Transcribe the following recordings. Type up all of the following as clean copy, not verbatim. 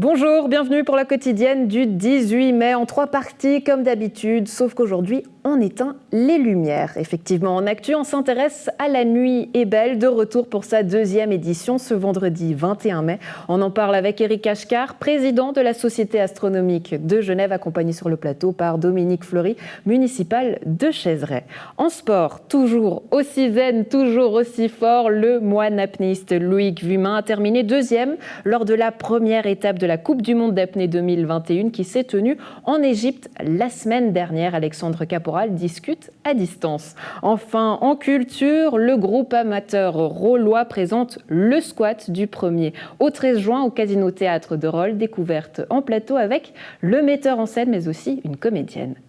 Bonjour, bienvenue pour la quotidienne du 18 mai en 3 parties comme d'habitude, sauf qu'aujourd'hui on éteint les lumières. Effectivement, en actu, on s'intéresse à La Nuit est belle, de retour pour sa 2e édition ce vendredi 21 mai. On en parle avec Éric Ashkar, président de la Société astronomique de Genève, accompagné sur le plateau par Dominique Fleury, municipal de Chaizeray. En sport, toujours aussi zen, toujours aussi fort, le moine apnéiste Loïc Vumain a terminé 2e lors de la première étape de la Coupe du monde d'apnée 2021 qui s'est tenue en Égypte la semaine dernière. Alexandre Caporal discute à distance. Enfin, en culture, le groupe amateur Rollois présente le squat du 1er au 13 juin au Casino Théâtre de Rolles, découverte en plateau avec le metteur en scène mais aussi une comédienne. «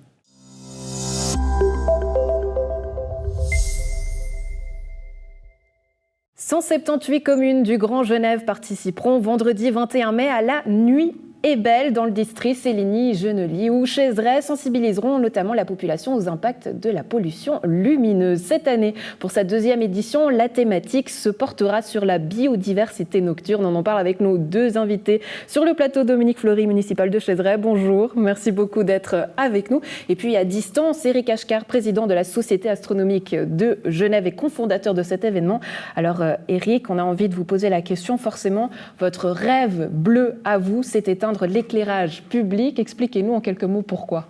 178 communes du Grand Genève participeront vendredi 21 mai à la Nuit est belle dans le district Séligny, Genely ou Chaizeray sensibiliseront notamment la population aux impacts de la pollution lumineuse. Cette année, pour sa 2e édition, la thématique se portera sur la biodiversité nocturne. On en parle avec nos 2 invités sur le plateau. Dominique Fleury, municipal de Chaizeray. Bonjour, merci beaucoup d'être avec nous. Et puis à distance, Éric Ashkar, président de la Société astronomique de Genève et cofondateur de cet événement. Alors Éric, on a envie de vous poser la question. Forcément, votre rêve bleu à vous, c'est éteindre l'éclairage public. Expliquez-nous en quelques mots pourquoi.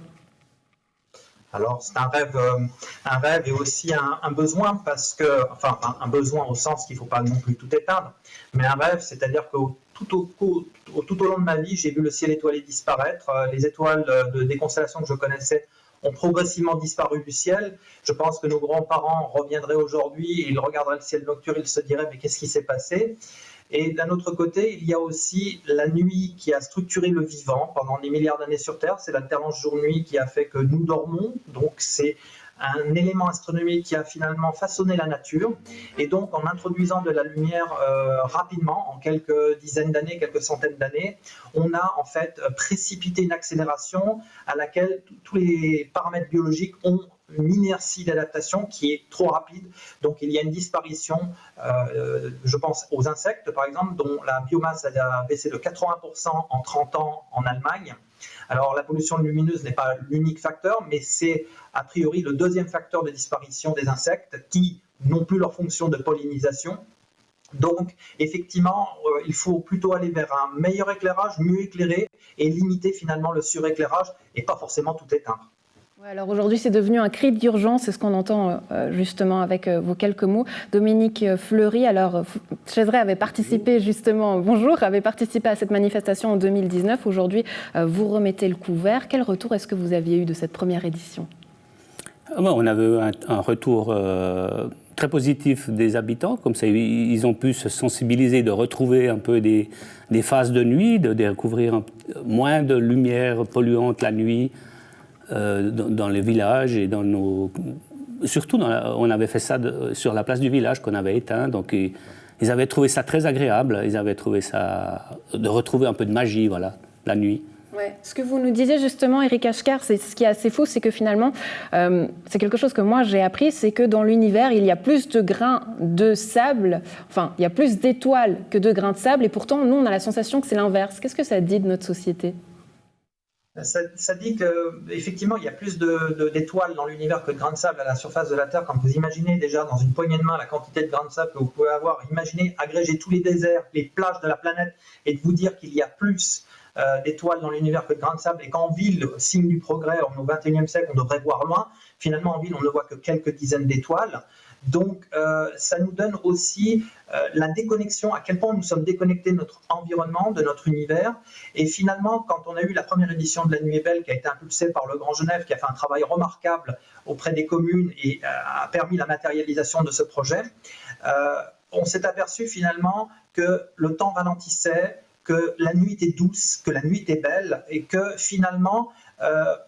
Alors c'est un rêve et aussi un besoin parce que, enfin un besoin au sens qu'il ne faut pas non plus tout éteindre, mais un rêve, c'est-à-dire que tout au long de ma vie, j'ai vu le ciel étoilé disparaître. Les étoiles des constellations que je connaissais ont progressivement disparu du ciel. Je pense que nos grands-parents reviendraient aujourd'hui et ils regarderaient le ciel nocturne, ils se diraient mais qu'est-ce qui s'est passé ? Et d'un autre côté, il y a aussi la nuit qui a structuré le vivant pendant des milliards d'années sur Terre. C'est l'alternance jour-nuit qui a fait que nous dormons. Donc c'est un élément astronomique qui a finalement façonné la nature. Et donc en introduisant de la lumière rapidement, en quelques dizaines d'années, quelques centaines d'années, on a en fait précipité une accélération à laquelle tous les paramètres biologiques ont une inertie d'adaptation qui est trop rapide. Donc il y a une disparition, je pense aux insectes par exemple, dont la biomasse a baissé de 80% en 30 ans en Allemagne. Alors la pollution lumineuse n'est pas l'unique facteur, mais c'est a priori le 2e facteur de disparition des insectes qui n'ont plus leur fonction de pollinisation. Donc effectivement, il faut plutôt aller vers un meilleur éclairage, mieux éclairé et limiter finalement le suréclairage et pas forcément tout éteindre. Alors aujourd'hui, c'est devenu un cri d'urgence, c'est ce qu'on entend justement avec vos quelques mots. Dominique Fleury, alors Chaizeray avait participé justement, bonjour, avait participé à cette manifestation en 2019. Aujourd'hui, vous remettez le couvert. Quel retour est-ce que vous aviez eu de cette première édition ? On avait eu un retour très positif des habitants, comme ça ils ont pu se sensibiliser, de retrouver un peu des phases de nuit, de découvrir moins de lumière polluante la nuit, dans les villages et dans nos... Surtout, on avait fait ça sur la place du village qu'on avait éteint, donc ils avaient trouvé ça très agréable, ils avaient trouvé ça... de retrouver un peu de magie, voilà, la nuit. Ouais. Ce que vous nous disiez justement, Éric Ashkar, c'est ce qui est assez fou, c'est que finalement, c'est quelque chose que moi j'ai appris, c'est que dans l'univers, il y a plus de grains de sable, enfin, il y a plus d'étoiles que de grains de sable, et pourtant, nous, on a la sensation que c'est l'inverse. Qu'est-ce que ça dit de notre société ? Ça dit qu'effectivement, il y a plus d'étoiles dans l'univers que de grains de sable à la surface de la Terre. Quand vous imaginez déjà dans une poignée de main la quantité de grains de sable que vous pouvez avoir, imaginez agréger tous les déserts, les plages de la planète et de vous dire qu'il y a plus d'étoiles dans l'univers que de grains de sable et qu'en ville, signe du progrès, au XXIe siècle, on devrait voir loin. Finalement, en ville, on ne voit que quelques dizaines d'étoiles. Donc, ça nous donne aussi la déconnexion, à quel point nous sommes déconnectés de notre environnement, de notre univers. Et finalement, quand on a eu la première édition de La Nuit est belle, qui a été impulsée par le Grand Genève, qui a fait un travail remarquable auprès des communes et a permis la matérialisation de ce projet, on s'est aperçu finalement que le temps ralentissait, que la nuit était douce, que la nuit était belle, et que finalement,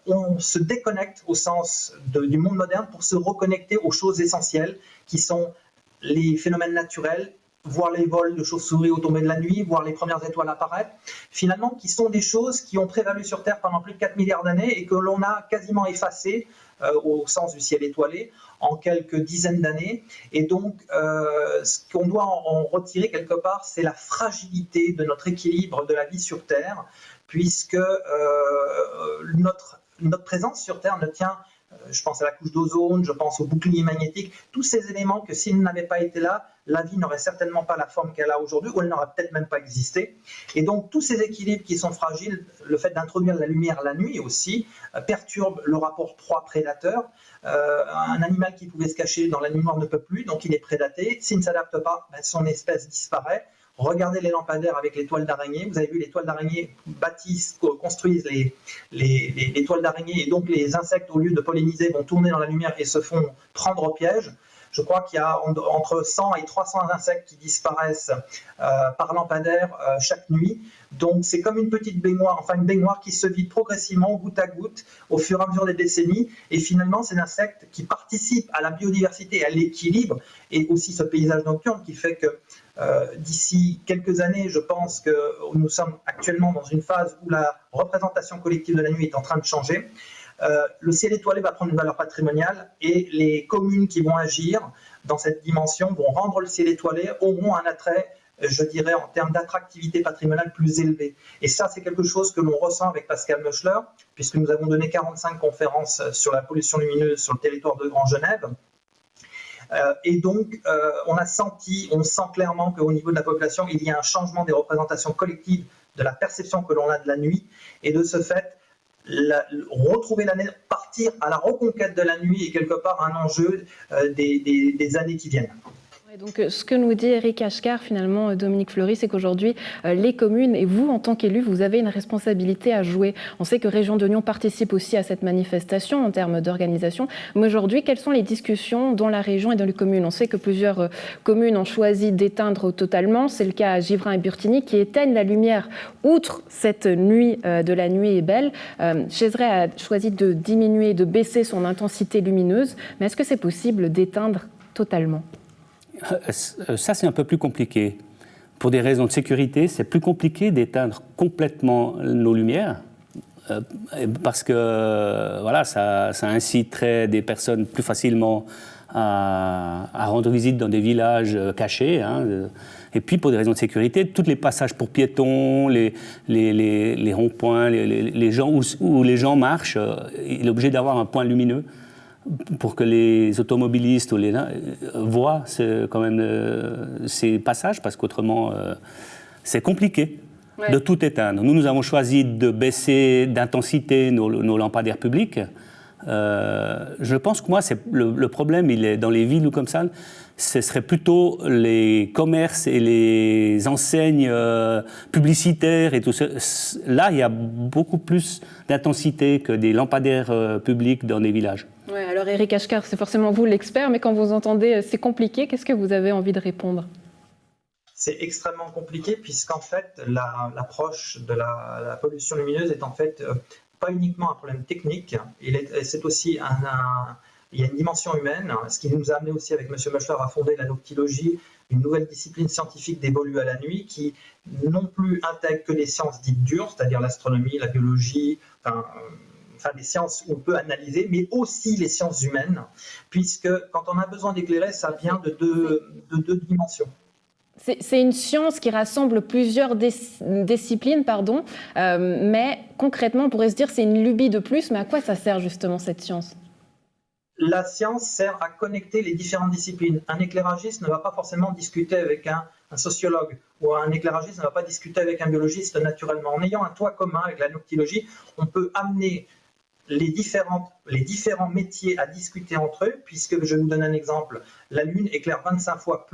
on se déconnecte au sens du monde moderne pour se reconnecter aux choses essentielles qui sont les phénomènes naturels, voir les vols de chauves-souris au tomber de la nuit, voir les premières étoiles apparaître, finalement qui sont des choses qui ont prévalu sur Terre pendant plus de 4 milliards d'années et que l'on a quasiment effacées au sens du ciel étoilé en quelques dizaines d'années. Et donc, ce qu'on doit en retirer quelque part, c'est la fragilité de notre équilibre de la vie sur Terre, puisque notre présence sur Terre ne tient, je pense à la couche d'ozone, je pense au bouclier magnétique, tous ces éléments que s'ils n'avaient pas été là, la vie n'aurait certainement pas la forme qu'elle a aujourd'hui, ou elle n'aurait peut-être même pas existé. Et donc tous ces équilibres qui sont fragiles, le fait d'introduire la lumière la nuit aussi, perturbe le rapport proie-prédateur. Un animal qui pouvait se cacher dans la nuit noire ne peut plus, donc il est prédaté. S'il ne s'adapte pas, son espèce disparaît. Regardez les lampadaires avec les toiles d'araignée. Vous avez vu, les toiles d'araignée construisent les toiles d'araignée, et donc les insectes, au lieu de polliniser, vont tourner dans la lumière et se font prendre au piège. Je crois qu'il y a entre 100 et 300 insectes qui disparaissent par lampadaire chaque nuit. Donc c'est comme une petite baignoire, enfin une baignoire qui se vide progressivement, goutte à goutte, au fur et à mesure des décennies. Et finalement, c'est un insecte qui participe à la biodiversité, à l'équilibre, et aussi ce paysage nocturne qui fait que d'ici quelques années, je pense que nous sommes actuellement dans une phase où la représentation collective de la nuit est en train de changer. Le ciel étoilé va prendre une valeur patrimoniale, et les communes qui vont agir dans cette dimension vont rendre le ciel étoilé, auront un attrait, je dirais, en termes d'attractivité patrimoniale plus élevé. Et ça, c'est quelque chose que l'on ressent avec Pascal Meuchler, puisque nous avons donné 45 conférences sur la pollution lumineuse sur le territoire de Grand Genève. Et donc, on sent clairement qu'au niveau de la population, il y a un changement des représentations collectives de la perception que l'on a de la nuit, et de ce fait, retrouver la nuit, partir à la reconquête de la nuit est quelque part un enjeu des années qui viennent. Donc, ce que nous dit Éric Ashkar, finalement, Dominique Fleury, c'est qu'aujourd'hui, les communes et vous, en tant qu'élus, vous avez une responsabilité à jouer. On sait que Région de Lyon participe aussi à cette manifestation en termes d'organisation. Mais aujourd'hui, quelles sont les discussions dans la région et dans les communes ? On sait que plusieurs communes ont choisi d'éteindre totalement. C'est le cas à Givrin et Burtigny, qui éteignent la lumière outre cette nuit de la nuit est belle. Chézray a choisi de diminuer, de baisser son intensité lumineuse. Mais est-ce que c'est possible d'éteindre totalement ? Ça, c'est un peu plus compliqué. Pour des raisons de sécurité, c'est plus compliqué d'éteindre complètement nos lumières, parce que voilà, ça inciterait des personnes plus facilement à rendre visite dans des villages cachés. Et puis, pour des raisons de sécurité, tous les passages pour piétons, les ronds-points, les gens où les gens marchent, il est obligé d'avoir un point lumineux pour que les automobilistes voient quand même ces passages, parce qu'autrement, c'est compliqué de tout éteindre. Nous avons choisi de baisser d'intensité nos lampadaires publics. Je pense que moi, le problème, il est dans les villes ou comme ça, ce serait plutôt les commerces et les enseignes publicitaires et tout ça. Là, il y a beaucoup plus d'intensité que des lampadaires publics dans des villages. Ouais, alors Éric Ashkar, c'est forcément vous l'expert, mais quand vous entendez c'est compliqué, qu'est-ce que vous avez envie de répondre ? C'est extrêmement compliqué, puisqu'en fait, l'approche de la pollution lumineuse est en fait pas uniquement un problème technique, c'est aussi il y a une dimension humaine, ce qui nous a amené aussi avec M. Meuchler à fonder la noctilogie, une nouvelle discipline scientifique dévolue à la nuit, qui non plus intègre que les sciences dites dures, c'est-à-dire l'astronomie, la biologie, enfin des sciences où on peut analyser, mais aussi les sciences humaines, puisque quand on a besoin d'éclairer, ça vient de deux dimensions. C'est une science qui rassemble plusieurs disciplines, mais concrètement, on pourrait se dire que c'est une lubie de plus, mais à quoi ça sert justement cette science ? La science sert à connecter les différentes disciplines. Un éclairagiste ne va pas forcément discuter avec un sociologue, ou un éclairagiste ne va pas discuter avec un biologiste naturellement. En ayant un toit commun avec la noctilogie, on peut amener les différents métiers à discuter entre eux, puisque, je vous donne un exemple, la Lune éclaire 25 fois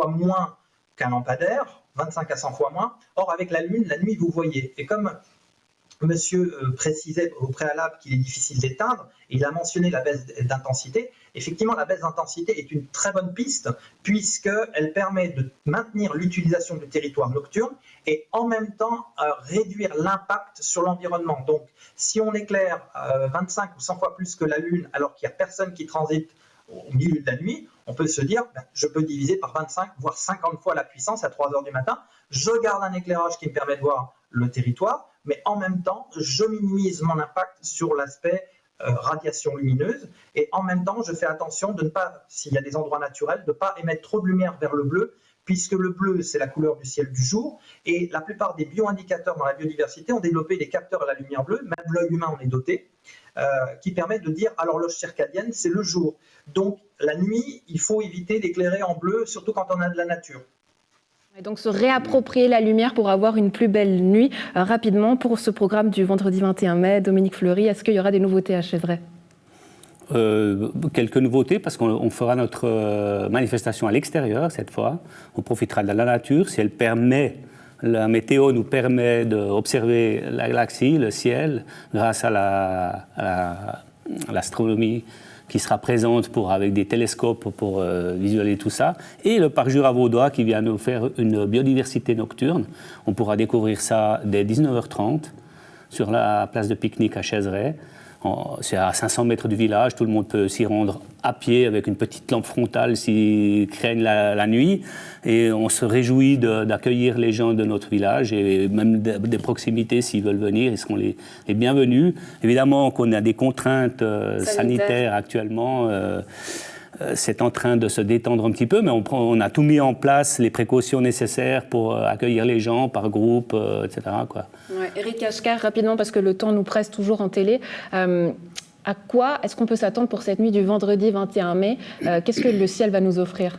moins qu'un lampadaire, 25 à 100 fois moins. Or, avec la Lune, la nuit, vous voyez. Et comme monsieur précisait au préalable qu'il est difficile d'éteindre, et il a mentionné la baisse d'intensité, effectivement, la baisse d'intensité est une très bonne piste, puisqu'elle permet de maintenir l'utilisation du territoire nocturne et en même temps réduire l'impact sur l'environnement. Donc, si on éclaire 25 ou 100 fois plus que la Lune, alors qu'il n'y a personne qui transite au milieu de la nuit, on peut se dire, je peux diviser par 25, voire 50 fois la puissance à 3 heures du matin. Je garde un éclairage qui me permet de voir le territoire, mais en même temps, je minimise mon impact sur l'aspect radiation lumineuse. Et en même temps, je fais attention de ne pas, s'il y a des endroits naturels, de ne pas émettre trop de lumière vers le bleu, puisque le bleu, c'est la couleur du ciel du jour. Et la plupart des bioindicateurs dans la biodiversité ont développé des capteurs à la lumière bleue, même l'œil humain en est doté, qui permet de dire à l'horloge circadienne, c'est le jour. Donc la nuit, il faut éviter d'éclairer en bleu, surtout quand on a de la nature. Et donc se réapproprier la lumière pour avoir une plus belle nuit. Rapidement, pour ce programme du vendredi 21 mai, Dominique Fleury, est-ce qu'il y aura des nouveautés à Chézeray ? Quelques nouveautés, parce qu'on fera notre manifestation à l'extérieur cette fois. On profitera de la nature. Si elle permet, la météo nous permet d'observer la galaxie, le ciel, grâce à l'astronomie qui sera présente avec des télescopes pour visualiser tout ça. Et le parc Jura-Vaudois qui vient nous faire une biodiversité nocturne. On pourra découvrir ça dès 19h30 sur la place de pique-nique à Chézeray. C'est à 500 mètres du village, tout le monde peut s'y rendre à pied avec une petite lampe frontale s'ils craignent la nuit. Et on se réjouit d'accueillir les gens de notre village et même des proximités s'ils veulent venir, ils seront les bienvenus. Évidemment qu'on a des contraintes sanitaires actuellement. C'est en train de se détendre un petit peu, mais on a tout mis en place, les précautions nécessaires pour accueillir les gens par groupe, etc. Quoi. Ouais. Éric Kachkar, rapidement, parce que le temps nous presse toujours en télé. À quoi est-ce qu'on peut s'attendre pour cette nuit du vendredi 21 mai ? Qu'est-ce que le ciel va nous offrir ?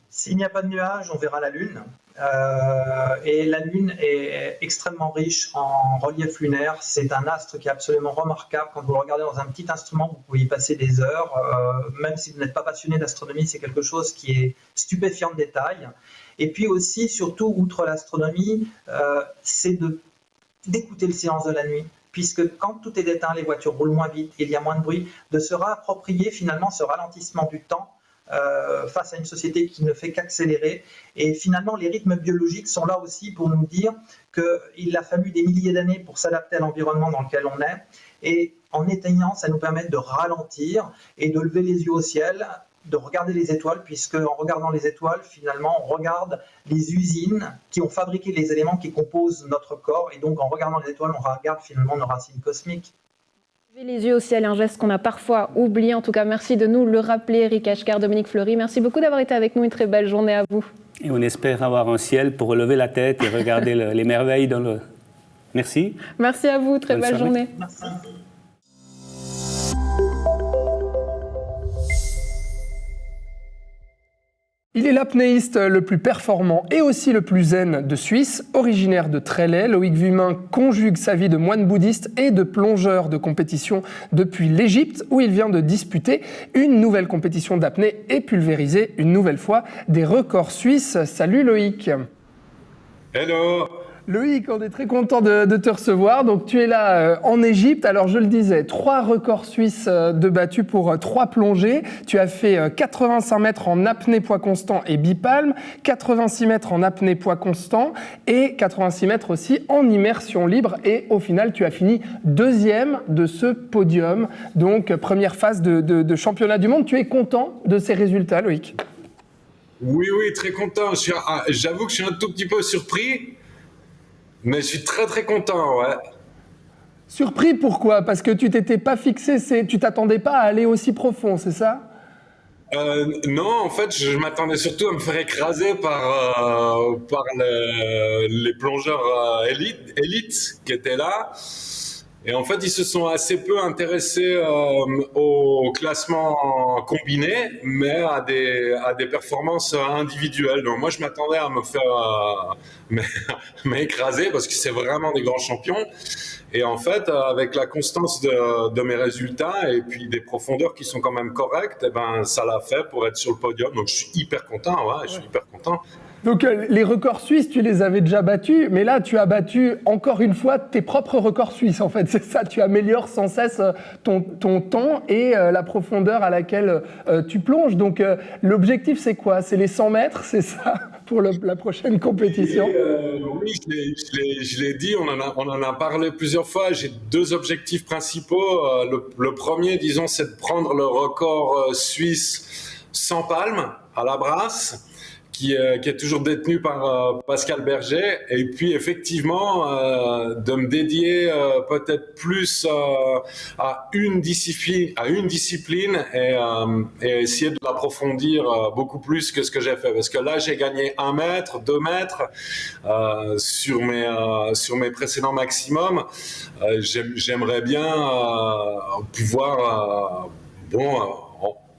S'il n'y a pas de nuages, on verra la Lune. Et la Lune est extrêmement riche en relief lunaire. C'est un astre qui est absolument remarquable. Quand vous le regardez dans un petit instrument, vous pouvez y passer des heures. Même si vous n'êtes pas passionné d'astronomie, c'est quelque chose qui est stupéfiant de détails. Et puis aussi, surtout, outre l'astronomie, c'est d'écouter le silence de la nuit. Puisque quand tout est éteint, les voitures roulent moins vite, il y a moins de bruit, de se réapproprier finalement ce ralentissement du temps face à une société qui ne fait qu'accélérer. Et finalement, les rythmes biologiques sont là aussi pour nous dire qu'il a fallu des milliers d'années pour s'adapter à l'environnement dans lequel on est. Et en éteignant, ça nous permet de ralentir et de lever les yeux au ciel, de regarder les étoiles, puisque en regardant les étoiles, finalement, on regarde les usines qui ont fabriqué les éléments qui composent notre corps. Et donc, en regardant les étoiles, on regarde finalement nos racines cosmiques. Les yeux au ciel, un geste qu'on a parfois oublié. En tout cas, merci de nous le rappeler, Éric Kachkar, Dominique Fleury. Merci beaucoup d'avoir été avec nous. Une très belle journée à vous. Et on espère avoir un ciel pour relever la tête et regarder les merveilles dans le... Merci. Merci à vous. Très belle journée. Merci. Il est l'apnéiste le plus performant et aussi le plus zen de Suisse. Originaire de Trelley, Loïc Vumain conjugue sa vie de moine bouddhiste et de plongeur de compétition depuis l'Égypte, où il vient de disputer une nouvelle compétition d'apnée et pulvériser une nouvelle fois des records suisses. Salut Loïc. Hello. Loïc, on est très content de te recevoir. Donc, tu es là en Égypte. Alors, je le disais, 3 records suisses de battus pour 3 plongées. Tu as fait 85 mètres en apnée poids constant et bipalme, 86 mètres en apnée poids constant et 86 mètres aussi en immersion libre. Et au final, tu as fini 2e de ce podium. Donc, première phase de championnat du monde. Tu es content de ces résultats, Loïc ? Oui, très content. J'avoue que je suis un tout petit peu surpris. Mais je suis très très content, ouais. Surpris pourquoi ? Parce que tu t'étais pas fixé, tu t'attendais pas à aller aussi profond, c'est ça ? Non, en fait, je m'attendais surtout à me faire écraser par les plongeurs élites qui étaient là. Et en fait, ils se sont assez peu intéressés au classement combiné, mais à des performances individuelles. Donc moi, je m'attendais à me faire m'écraser parce que c'est vraiment des grands champions. Et en fait, avec la constance de mes résultats et puis des profondeurs qui sont quand même correctes, eh ben, ça l'a fait pour être sur le podium. Donc je suis hyper content, je suis hyper content. Donc les records suisses, tu les avais déjà battus, mais là, tu as battu encore une fois tes propres records suisses, en fait. C'est ça, tu améliores sans cesse ton temps et la profondeur à laquelle tu plonges. Donc l'objectif, c'est quoi ? C'est les 100 mètres, c'est ça, pour la prochaine compétition ? Oui, je l'ai dit, on en a parlé plusieurs fois. J'ai 2 objectifs principaux. Le premier, disons, c'est de prendre le record suisse sans palme à la brasse, qui est toujours détenu par Pascal Berger, et puis effectivement de me dédier peut-être plus à une discipline et essayer de l'approfondir beaucoup plus que ce que j'ai fait, parce que là j'ai gagné 1 mètre, 2 mètres sur mes précédents maximums. J'aimerais bien pouvoir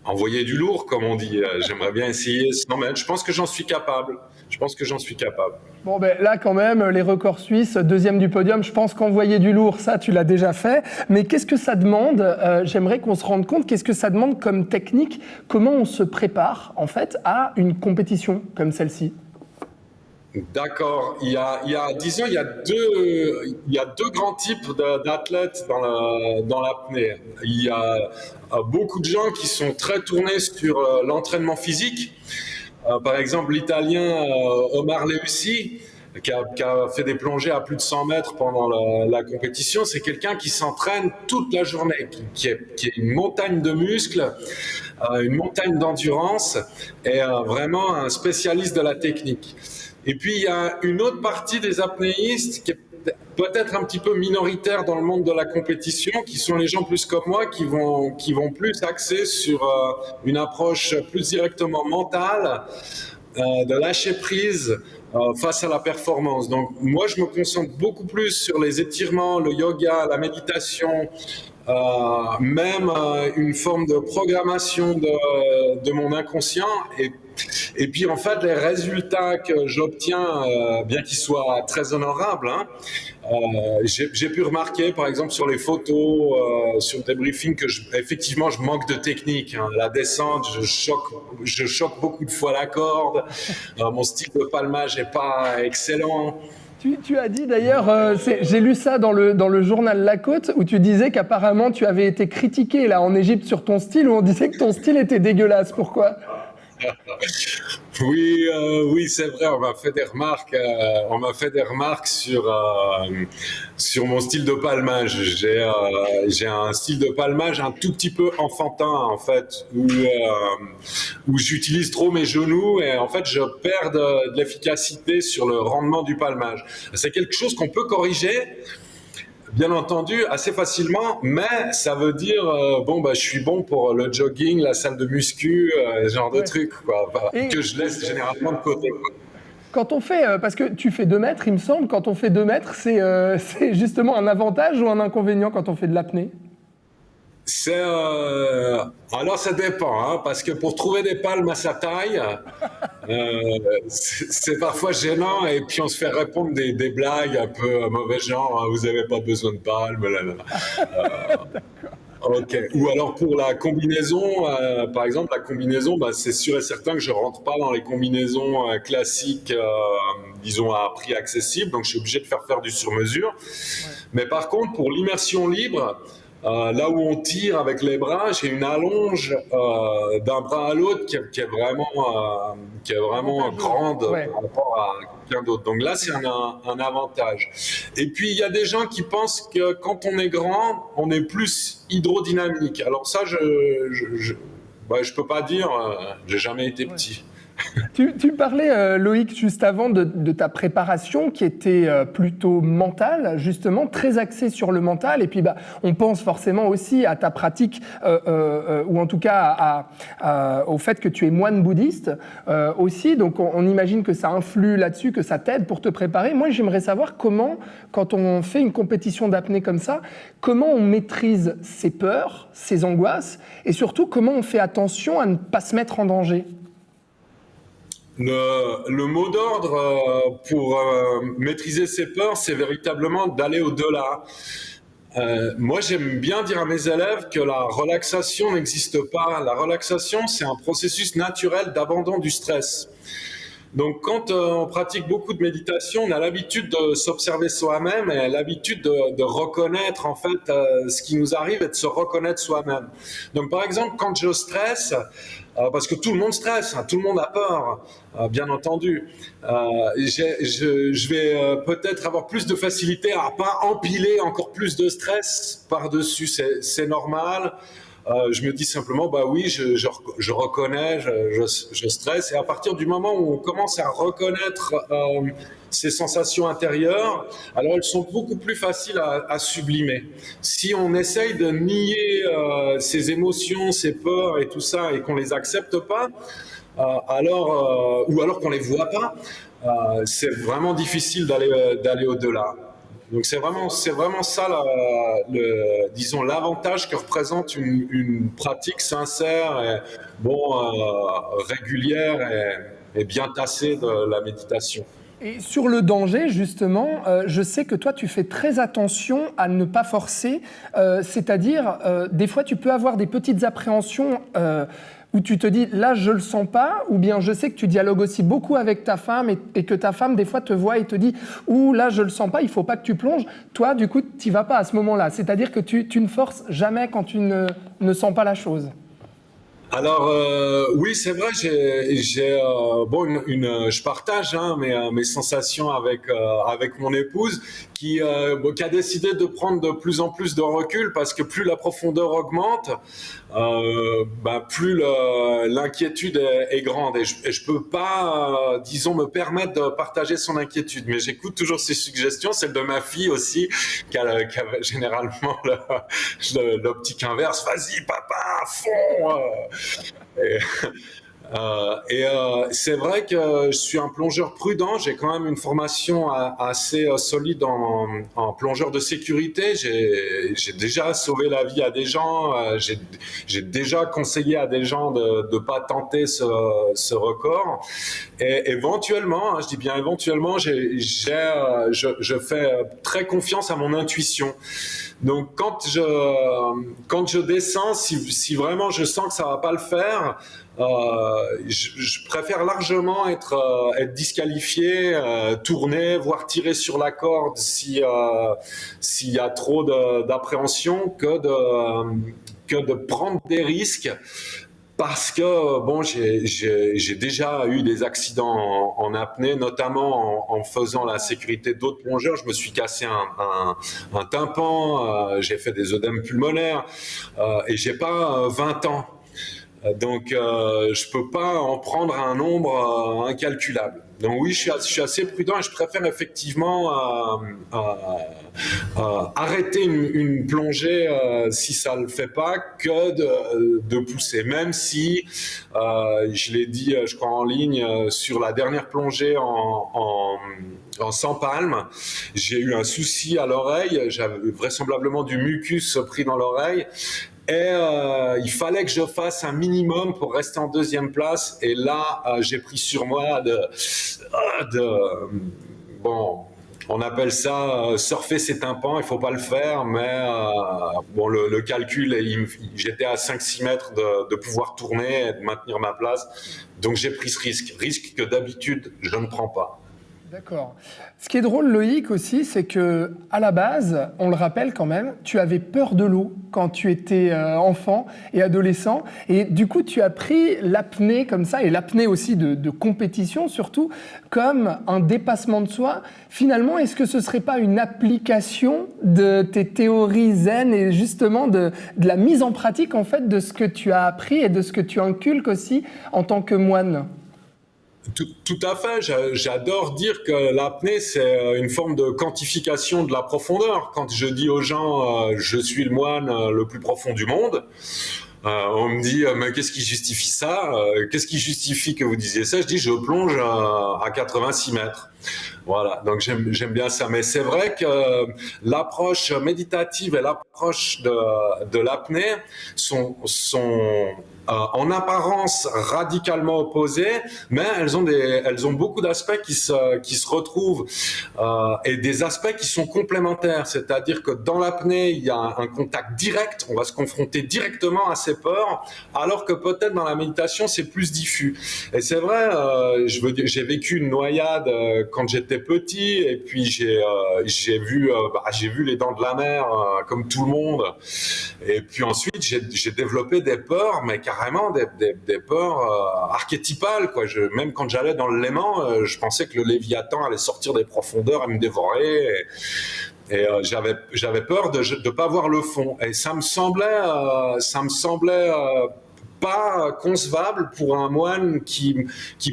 envoyer du lourd, comme on dit. J'aimerais bien essayer 100 mètres. Je pense que j'en suis capable. Bon, ben là, quand même, les records suisses, 2e du podium, je pense qu'envoyer du lourd, ça, tu l'as déjà fait. Mais qu'est-ce que ça demande ? J'aimerais qu'on se rende compte, qu'est-ce que ça demande comme technique ? Comment on se prépare, en fait, à une compétition comme celle-ci ? D'accord. Il y a deux grands types d'athlètes dans l'apnée. Il y a beaucoup de gens qui sont très tournés sur l'entraînement physique. Par exemple, l'Italien Omar Leussi, qui a fait des plongées à plus de 100 mètres pendant la compétition. C'est quelqu'un qui s'entraîne toute la journée, qui est une montagne de muscles, une montagne d'endurance, et vraiment un spécialiste de la technique. Et puis, il y a une autre partie des apnéistes qui est peut-être un petit peu minoritaire dans le monde de la compétition, qui sont les gens plus comme moi, qui vont plus axer sur une approche plus directement mentale, de lâcher prise face à la performance. Donc, moi, je me concentre beaucoup plus sur les étirements, le yoga, la méditation, même une forme de programmation de mon inconscient. Et puis, en fait, les résultats que j'obtiens, bien qu'ils soient très honorables, j'ai pu remarquer, par exemple, sur les photos, sur des briefings, que effectivement, je manque de technique. La descente, je choque beaucoup de fois la corde. Mon style de palmage n'est pas excellent. Tu as dit d'ailleurs, j'ai lu ça dans le journal La Côte, où tu disais qu'apparemment tu avais été critiqué là en Égypte sur ton style, où on disait que ton style était dégueulasse. Pourquoi ? Oui, c'est vrai. On m'a fait des remarques sur mon style de palmage. J'ai un style de palmage un tout petit peu enfantin, en fait, où j'utilise trop mes genoux et en fait je perds de l'efficacité sur le rendement du palmage. C'est quelque chose qu'on peut corriger, bien entendu, assez facilement, mais ça veut dire je suis bon pour le jogging, la salle de muscu, ce genre de trucs, quoi, que je laisse généralement de côté, quoi. Quand on fait, parce que tu fais 2 mètres, il me semble, quand on fait 2 mètres, c'est justement un avantage ou un inconvénient quand on fait de l'apnée ? Alors ça dépend, parce que pour trouver des palmes à sa taille, c'est parfois gênant, et puis on se fait répondre des blagues un peu mauvais genre, vous n'avez pas besoin de palmes, Ok. Ou alors pour la combinaison, par exemple, la combinaison, c'est sûr et certain que je rentre pas dans les combinaisons classiques, disons à prix accessible, donc je suis obligé de faire du sur-mesure. Ouais. Mais par contre, pour l'immersion libre, là où on tire avec les bras, j'ai une allonge d'un bras à l'autre qui est vraiment grande, ouais, par rapport à quelqu'un d'autre. Donc là, c'est un avantage. Et puis, il y a des gens qui pensent que quand on est grand, on est plus hydrodynamique. Alors ça, je peux pas dire, j'ai jamais été petit. Tu parlais, Loïc, juste avant de ta préparation qui était plutôt mentale, justement, très axée sur le mental. Et puis, on pense forcément aussi à ta pratique, ou en tout cas au fait que tu es moine bouddhiste aussi. Donc, on imagine que ça influe là-dessus, que ça t'aide pour te préparer. Moi, j'aimerais savoir comment, quand on fait une compétition d'apnée comme ça, comment on maîtrise ses peurs, ses angoisses, et surtout, comment on fait attention à ne pas se mettre en danger. Le mot d'ordre pour maîtriser ses peurs, c'est véritablement d'aller au-delà. Moi, j'aime bien dire à mes élèves que la relaxation n'existe pas. La relaxation, c'est un processus naturel d'abandon du stress. Donc, quand on pratique beaucoup de méditation, on a l'habitude de s'observer soi-même et l'habitude de reconnaître en fait ce qui nous arrive et de se reconnaître soi-même. Donc, par exemple, quand je stresse, parce que tout le monde stresse, tout le monde a peur, bien entendu, je vais peut-être avoir plus de facilité à pas empiler encore plus de stress par-dessus, c'est normal. je me dis simplement, bah oui, je reconnais, je stresse. Et à partir du moment où on commence à reconnaître ces sensations intérieures, alors elles sont beaucoup plus faciles à sublimer. Si on essaye de nier ces émotions, ces peurs et tout ça, et qu'on les accepte pas, ou alors qu'on les voit pas, c'est vraiment difficile d'aller au-delà. Donc c'est vraiment ça, disons, l'avantage que représente une pratique sincère et régulière et bien tassée de la méditation. Et sur le danger, justement, je sais que toi, tu fais très attention à ne pas forcer. C'est-à-dire, des fois, tu peux avoir des petites appréhensions où tu te dis, là, je le sens pas, ou bien je sais que tu dialogues aussi beaucoup avec ta femme et que ta femme, des fois, te voit et te dit, ouh, là, je le sens pas, il faut pas que tu plonges. Toi, du coup, tu vas pas à ce moment-là. C'est-à-dire que tu ne forces jamais quand tu ne sens pas la chose. Alors oui, c'est vrai, je partage mes sensations avec mon épouse qui a décidé de prendre de plus en plus de recul parce que plus la profondeur augmente, plus l'inquiétude est grande et je peux pas, disons, me permettre de partager son inquiétude. Mais j'écoute toujours ses suggestions, celle de ma fille aussi, qui a généralement l'optique inverse. Vas-y, papa, à fond. C'est vrai que je suis un plongeur prudent. J'ai quand même une formation assez solide en plongeur de sécurité. J'ai déjà sauvé la vie à des gens. J'ai déjà conseillé à des gens de ne pas tenter ce record. Et éventuellement, je dis bien éventuellement, je fais très confiance à mon intuition. Donc quand je descends, si vraiment je sens que ça va pas le faire, je préfère largement être disqualifié, tourner, voire tirer sur la corde s'il y a trop d'appréhension que de prendre des risques. Parce que j'ai déjà eu des accidents en apnée, notamment en faisant la sécurité d'autres plongeurs. Je me suis cassé un tympan, j'ai fait des œdèmes pulmonaires et j'ai pas 20 ans. Donc je peux pas en prendre un nombre incalculable. Donc oui, je suis assez prudent et je préfère effectivement arrêter une plongée si ça le fait pas que de pousser. Même si, je l'ai dit, je crois en ligne, sur la dernière plongée en sans palme, j'ai eu un souci à l'oreille, j'avais vraisemblablement du mucus pris dans l'oreille. Et il fallait que je fasse un minimum pour rester en deuxième place. Et là, j'ai pris sur moi on appelle ça surfer ses tympans. Il faut pas le faire, mais le calcul, j'étais à 5-6 mètres de pouvoir tourner et de maintenir ma place. Donc j'ai pris ce risque que d'habitude je ne prends pas. D'accord. Ce qui est drôle, Loïc, aussi, c'est que à la base, on le rappelle quand même, tu avais peur de l'eau quand tu étais enfant et adolescent. Et du coup, tu as pris l'apnée comme ça, et l'apnée aussi de compétition surtout, comme un dépassement de soi. Finalement, est-ce que ce ne serait pas une application de tes théories zen et justement de la mise en pratique, en fait, de ce que tu as appris et de ce que tu inculques aussi en tant que moine ? Tout à fait. J'adore dire que l'apnée, c'est une forme de quantification de la profondeur. Quand je dis aux gens, je suis le moine le plus profond du monde, on me dit, mais qu'est-ce qui justifie ça ? Qu'est-ce qui justifie que vous disiez ça ? Je dis, je plonge à 86 mètres. Voilà, donc j'aime bien ça. Mais c'est vrai que l'approche méditative et l'approche de l'apnée sont en apparence radicalement opposées, mais elles ont beaucoup d'aspects qui se retrouvent et des aspects qui sont complémentaires. C'est-à-dire que dans l'apnée, il y a un contact direct, on va se confronter directement à ses peurs, alors que peut-être dans la méditation, c'est plus diffus. Et c'est vrai, j'ai vécu une noyade quand j'étais petit, et puis j'ai vu les dents de la mer comme tout le monde. Et puis ensuite, j'ai développé des peurs, mais carrément des peurs archétypales, quoi. Même quand j'allais dans le Léman, je pensais que le Léviathan allait sortir des profondeurs et me dévorer. Et j'avais peur de ne pas voir le fond. Et ça me semblait pas concevable pour un moine qui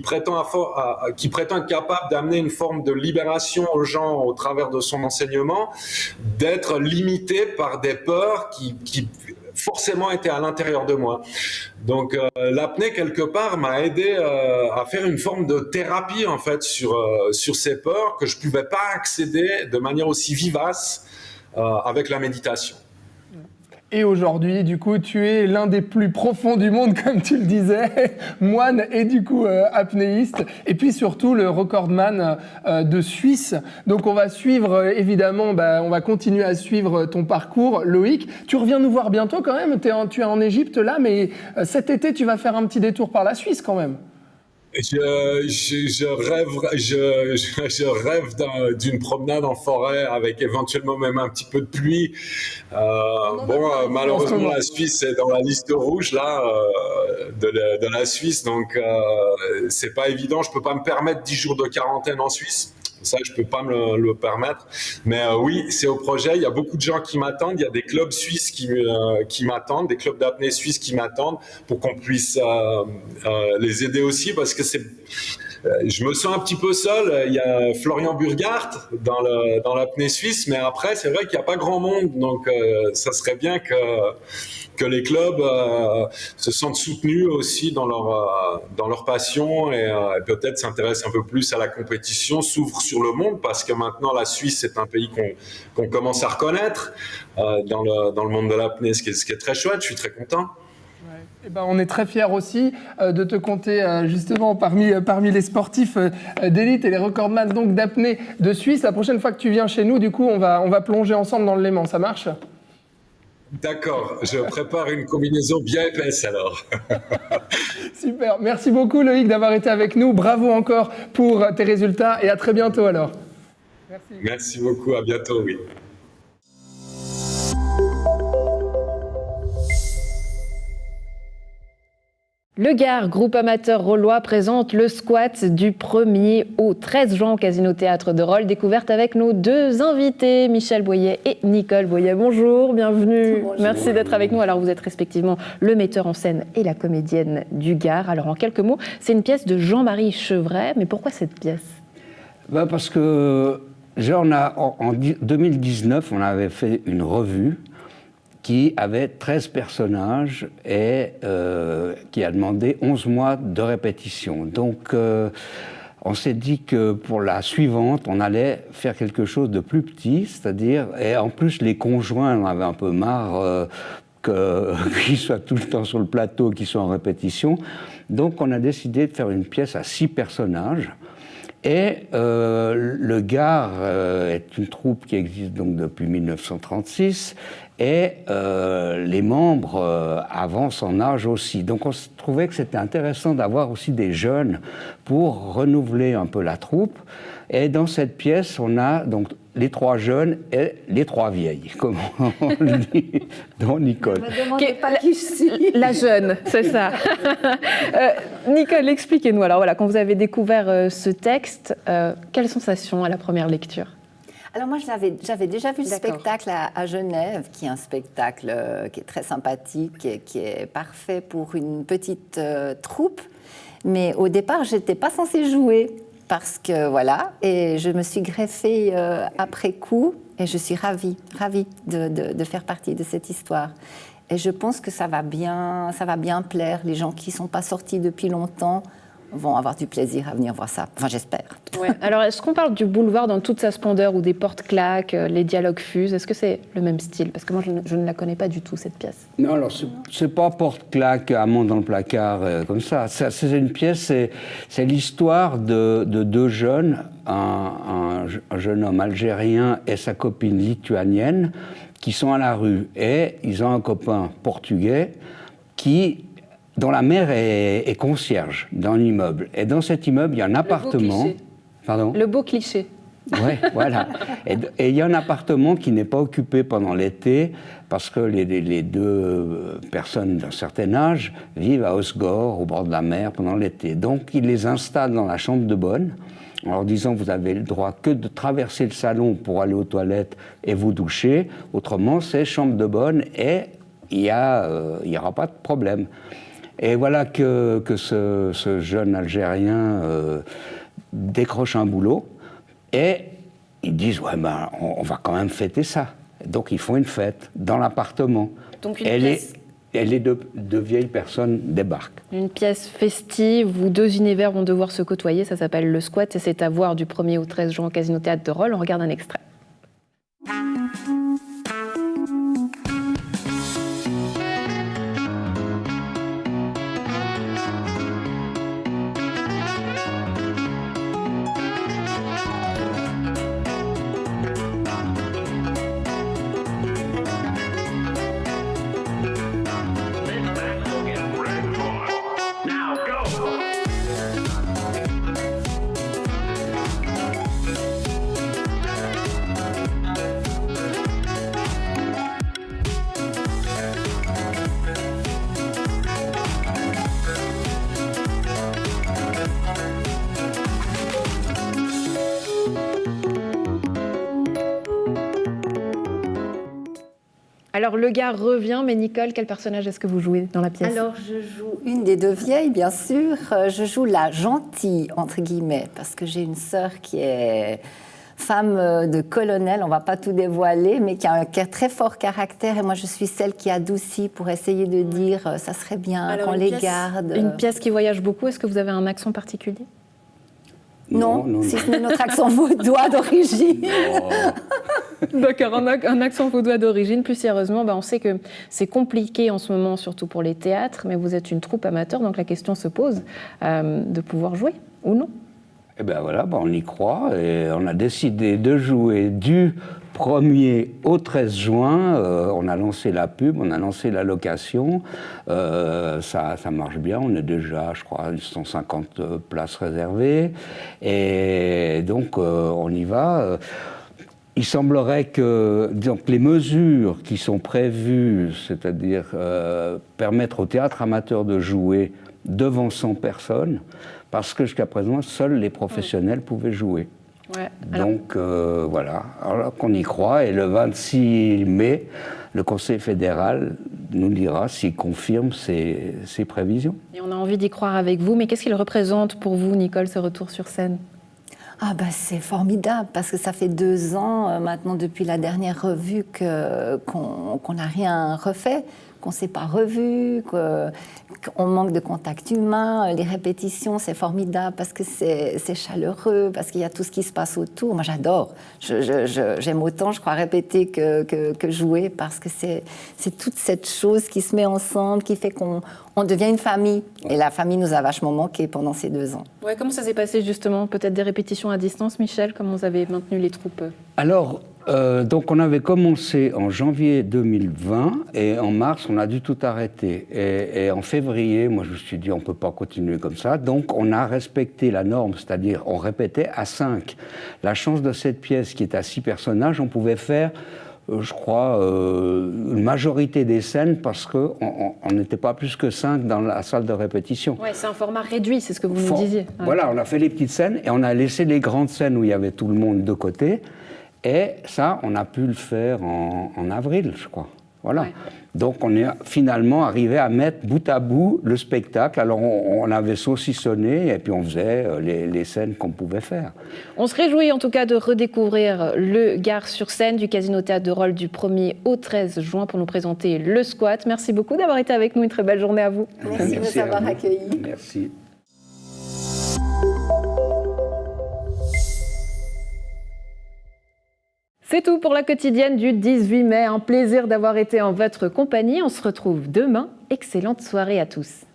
prétend être capable d'amener une forme de libération aux gens au travers de son enseignement, d'être limité par des peurs qui forcément étaient à l'intérieur de moi. Donc l'apnée quelque part m'a aidé à faire une forme de thérapie en fait sur ces peurs que je pouvais pas accéder de manière aussi vivace avec la méditation. Et aujourd'hui, du coup, tu es l'un des plus profonds du monde, comme tu le disais, moine et du coup apnéiste, et puis surtout le recordman de Suisse. Donc on va suivre, évidemment, on va continuer à suivre ton parcours. Loïc, tu reviens nous voir bientôt quand même, tu es en Égypte là, mais cet été, tu vas faire un petit détour par la Suisse quand même. Je rêve d'une promenade en forêt avec éventuellement même un petit peu de pluie. Malheureusement, la Suisse est dans la liste rouge là de la Suisse, donc c'est pas évident. Je peux pas me permettre 10 jours de quarantaine en Suisse. Ça, je peux pas me le permettre. Mais oui, c'est au projet. Il y a beaucoup de gens qui m'attendent. Il y a des clubs suisses qui m'attendent, des clubs d'apnée suisses qui m'attendent pour qu'on puisse les aider aussi, parce que je me sens un petit peu seul. Il y a Florian Burghardt dans l'apnée suisse, mais après, c'est vrai qu'il n'y a pas grand monde. Donc, ça serait bien que les clubs se sentent soutenus aussi dans leur passion et peut-être s'intéressent un peu plus à la compétition, s'ouvrent sur le monde, parce que maintenant la Suisse est un pays qu'on commence à reconnaître dans le monde de l'apnée, ce qui est très chouette. Je suis très content. Eh ben, on est très fiers aussi de te compter justement parmi les sportifs d'élite et les recordman donc d'apnée de Suisse. La prochaine fois que tu viens chez nous, du coup, on va plonger ensemble dans le Léman. Ça marche ? D'accord, je prépare une combinaison bien épaisse alors. Super, merci beaucoup Loïc d'avoir été avec nous. Bravo encore pour tes résultats et à très bientôt alors. Merci beaucoup, à bientôt, oui. Le Gard, groupe amateur rôlois, présente le squat du 1er au 13 juin au Casino Théâtre de Rolles. Découverte avec nos deux invités, Michel Boyer et Nicole Boyer. Bonjour, bienvenue. Bonjour. Merci d'être avec nous. Alors vous êtes respectivement le metteur en scène et la comédienne du Gard. Alors en quelques mots, c'est une pièce de Jean-Marie Chevret. Mais pourquoi cette pièce ? Parce que en 2019, on avait fait une revue qui avait 13 personnages et qui a demandé 11 mois de répétition. Donc, on s'est dit que pour la suivante, on allait faire quelque chose de plus petit, c'est-à-dire, et en plus, les conjoints en avaient un peu marre qu'ils soient tout le temps sur le plateau, qu'ils soient en répétition. Donc, on a décidé de faire une pièce à 6 personnages. Et le Gard est une troupe qui existe donc depuis 1936 et les membres avancent en âge aussi. Donc on trouvait que c'était intéressant d'avoir aussi des jeunes pour renouveler un peu la troupe. Et dans cette pièce, on a donc les 3 jeunes et les 3 vieilles, comme on le dit dans Nicole. Ne me demandez pas qui je suis. La jeune, c'est ça. Nicole, expliquez-nous. Alors voilà, quand vous avez découvert ce texte, quelle sensation à la première lecture ? Alors moi, j'avais déjà vu le spectacle à Genève, qui est un spectacle qui est très sympathique et qui est parfait pour une petite troupe. Mais au départ, je n'étais pas censée jouer. Parce que voilà, et je me suis greffée après coup, et je suis ravie de faire partie de cette histoire. Et je pense que ça va bien plaire. Les gens qui ne sont pas sortis depuis longtemps vont avoir du plaisir à venir voir ça. Enfin, j'espère. Ouais. Alors, est-ce qu'on parle du boulevard dans toute sa splendeur, où des portes claquent, les dialogues fusent ? Est-ce que c'est le même style ? Parce que moi, je ne la connais pas du tout, cette pièce. Non, alors, c'est pas porte-claque, amant dans le placard, comme ça. C'est une pièce, c'est l'histoire de 2 jeunes, un jeune homme algérien et sa copine lituanienne, qui sont à la rue. Et ils ont un copain portugais dont la mère est concierge dans l'immeuble. Et dans cet immeuble, il y a un appartement. Pardon ? Le beau cliché. Oui, voilà. Et il y a un appartement qui n'est pas occupé pendant l'été parce que les deux personnes d'un certain âge vivent à Osgore, au bord de la mer, pendant l'été. Donc, ils les installent dans la chambre de bonne en leur disant vous avez le droit que de traverser le salon pour aller aux toilettes et vous doucher. Autrement, c'est chambre de bonne et il n'y aura pas de problème. Et voilà que ce jeune Algérien décroche un boulot. Et ils disent, ouais, ben, on va quand même fêter ça. Donc ils font une fête dans l'appartement. Donc et les deux vieilles personnes débarquent. Une pièce festive où deux univers vont devoir se côtoyer, ça s'appelle le squat et c'est à voir du 1er au 13 juin au Casino Théâtre de Rolle. On regarde un extrait. Alors, le gars revient, mais Nicole, quel personnage est-ce que vous jouez dans la pièce? Alors, je joue une des deux vieilles, bien sûr. Je joue la gentille, entre guillemets, parce que j'ai une sœur qui est femme de colonel, on ne va pas tout dévoiler, mais qui a un très fort caractère. Et moi, je suis celle qui adoucit pour essayer de dire ça serait bien qu'on les garde. Une pièce qui voyage beaucoup, est-ce que vous avez un accent particulier? Non, si ce n'est notre accent vaudois d'origine. D'accord, un accent vaudois d'origine. Plus sérieusement, on sait que c'est compliqué en ce moment, surtout pour les théâtres, mais vous êtes une troupe amateur, donc la question se pose de pouvoir jouer ou non. Eh bien voilà, on y croit et on a décidé de jouer du 1er au 13 juin. On a lancé la pub, on a lancé la location. Ça marche bien, on est déjà, je crois, 150 places réservées. Et donc, on y va. Il semblerait que donc, les mesures qui sont prévues, c'est-à-dire permettre au théâtre amateur de jouer devant 100 personnes, parce que jusqu'à présent, seuls les professionnels pouvaient jouer. Ouais, donc voilà, alors qu'on y croit, et le 26 mai, le Conseil fédéral nous dira s'il confirme ses prévisions. Et on a envie d'y croire avec vous, mais qu'est-ce qu'il représente pour vous, Nicole, ce retour sur scène? C'est formidable, parce que ça fait 2 ans maintenant, depuis la dernière revue, qu'on n'a rien refait, qu'on ne s'est pas revu, qu'on manque de contact humain. Les répétitions, c'est formidable parce que c'est chaleureux, parce qu'il y a tout ce qui se passe autour. Moi, j'adore. J'aime autant, je crois, répéter que jouer, parce que c'est toute cette chose qui se met ensemble, qui fait qu'on devient une famille. Et la famille nous a vachement manqué pendant ces 2 ans. Ouais, comment ça s'est passé, justement? Peut-être des répétitions à distance, Michel? Comment vous avez maintenu les troupes? Alors, donc on avait commencé en janvier 2020 et en mars on a dû tout arrêter. Et en février, moi je me suis dit on ne peut pas continuer comme ça. Donc on a respecté la norme, c'est-à-dire on répétait à 5. La chance de cette pièce qui est à 6 personnages, on pouvait faire, je crois, une majorité des scènes parce qu'on n'était pas plus que 5 dans la salle de répétition. Ouais, c'est un format réduit, c'est ce que vous nous disiez. Ouais. Voilà, on a fait les petites scènes et on a laissé les grandes scènes où il y avait tout le monde de côté. Et ça, on a pu le faire en avril, je crois. Voilà. Ouais. Donc, on est finalement arrivé à mettre bout à bout le spectacle. Alors, on avait saucissonné et puis on faisait les scènes qu'on pouvait faire. On se réjouit en tout cas de redécouvrir le Gare sur scène du Casino Théâtre de Rolle du 1er au 13 juin pour nous présenter le squat. Merci beaucoup d'avoir été avec nous. Une très belle journée à vous. Merci de nous avoir accueillis. Merci. C'est tout pour la quotidienne du 18 mai. Un plaisir d'avoir été en votre compagnie. On se retrouve demain. Excellente soirée à tous.